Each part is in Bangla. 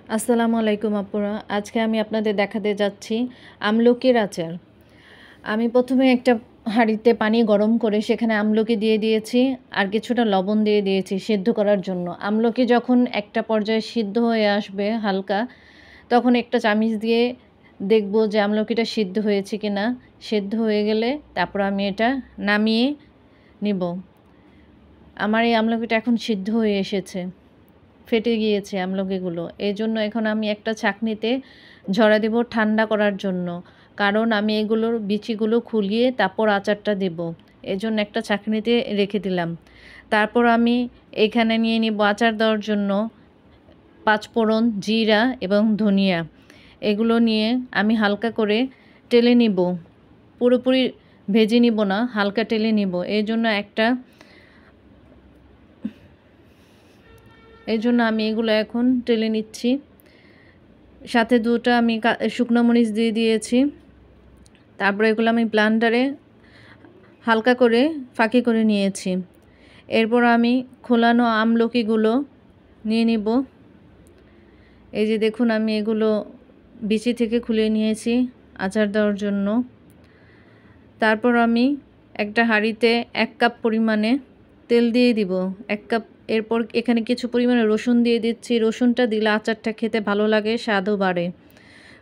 আসসালামু আলাইকুম আপুরা। আজকে আমি আপনাদের দেখাতে যাচ্ছি আমলকির আচার। আমি প্রথমে একটা হাঁড়িতে পানি গরম করে সেখানে আমলকি দিয়ে দিয়েছি আর কিছুটা লবণ দিয়ে দিয়েছি সিদ্ধ করার জন্য। আমলকি যখন একটা পর্যায়ে সিদ্ধ হয়ে আসবে হালকা, তখন একটা চামিচ দিয়ে দেখব যে আমলকিটা সিদ্ধ হয়েছে কিনা। সিদ্ধ হয়ে গেলে তারপর আমি এটা নামিয়ে নিব। আমার এই আমলকিটা এখন সিদ্ধ হয়ে এসেছে, ফেটে গিয়েছে আমলকিগুলো। এজন্য এখন আমি একটা ছাঁকনিতে ঝরা দেব ঠান্ডা করার জন্য। কারণ আমি এগুলোর বিচিগুলো খুলিয়ে তারপর আচারটা দেব। এজন্য একটা ছাঁকনিতে রেখে দিলাম। তারপর আমি এখানে নিয়ে নিব আচার দেওয়ার জন্য পাঁচফোড়ন, জিরা এবং ধনিয়া। এগুলো নিয়ে আমি হালকা করে টেলে নিব। পুরোপুরি ভেজে নিব না, হালকা টেলে নিব। এই জন্য আমি এগুলো এখন টেলে নিচ্ছি। সাথে দুটো আমি শুকনো মরিচ দিয়ে দিয়েছি। তারপরে এগুলো আমি ব্লেন্ডারে হালকা করে ফাঁকি করে নিয়েছি। এরপর আমি খোলানো আমলকিগুলো নিয়ে নিব। এই যে দেখুন, আমি এগুলো বিচি থেকে খুলে নিয়েছি আচার দেওয়ার জন্য। তারপর আমি একটা হাঁড়িতে 1 কাপ পরিমাণে তেল দিয়ে দিব, 1 কাপ। এরপর এখানে কিছু পরিমাণে রসুন দিয়ে দিচ্ছি। রসুনটা দিলে আচারটা খেতে ভালো লাগে, স্বাদও বাড়ে।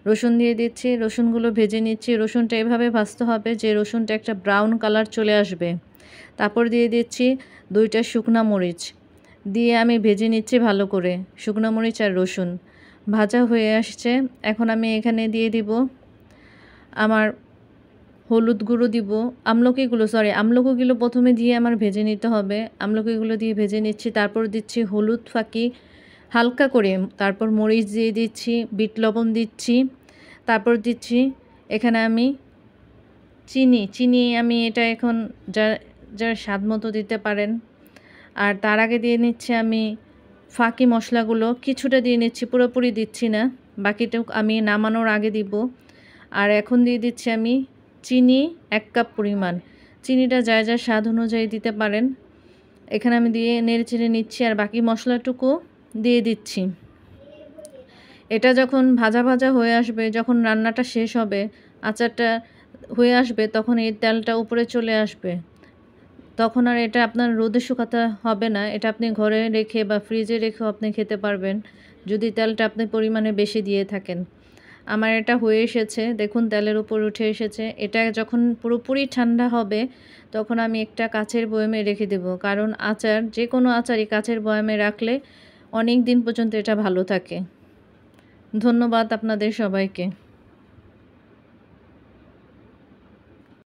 রসুন দিয়ে দিচ্ছি, রসুনগুলো ভেজে নিচ্ছি। রসুনটা এভাবে ভাজতে হবে যে রসুনটা একটা ব্রাউন কালার চলে আসবে। তারপর দিয়ে দিচ্ছি 2টা শুকনা মরিচ দিয়ে আমি ভেজে নিচ্ছি ভালো করে। শুকনো মরিচ আর রসুন ভাজা হয়ে আসছে। এখন আমি এখানে দিয়ে দিব আমার হলুদ গুঁড়ো দিব। আমলকিগুলো প্রথমে দিয়ে আমার ভেজে নিতে হবে। আমলকিগুলো দিয়ে ভেজে নিচ্ছি। তারপর দিচ্ছি হলুদ ফাঁকি হালকা করে। তারপর মরিচ দিয়ে দিচ্ছি, বিট লবণ দিচ্ছি। তারপর দিচ্ছি এখানে আমি চিনি আমি এটা এখন যার স্বাদ মতো দিতে পারেন। আর তার আগে দিয়ে নিচ্ছি আমি ফাঁকি মশলাগুলো কিছুটা দিয়ে নিচ্ছি, পুরোপুরি দিচ্ছি না, বাকিটাও আমি নামানোর আগে দিব। আর এখন দিয়ে দিচ্ছি আমি চিনি 1 কাপ পরিমাণ। চিনিটা যার স্বাদ অনুযায়ী দিতে পারেন। এখানে আমি দিয়ে নেড়েচেড়ে নিচ্ছি আর বাকি মশলাটুকু দিয়ে দিচ্ছি। এটা যখন ভাজা ভাজা হয়ে আসবে, যখন রান্নাটা শেষ হবে, আচারটা হয়ে আসবে, তখন এই তেলটা উপরে চলে আসবে। তখন আর এটা আপনার রোদে শুকাতে হবে না। এটা আপনি ঘরে রেখে বা ফ্রিজে রেখেও আপনি খেতে পারবেন, যদি তেলটা আপনি পরিমাণে বেশি দিয়ে থাকেন। আমার এটা হয়ে এসেছে, দেখুন তেলের উপর উঠে এসেছে। এটা যখন পুরোপুরি ঠান্ডা হবে তখন আমি একটা কাচের বয়ামে রেখে দেব। কারণ যে কোনো আচারই কাচের বয়ামে রাখলে অনেক দিন পর্যন্ত এটা ভালো থাকে। ধন্যবাদ আপনাদের সবাইকে।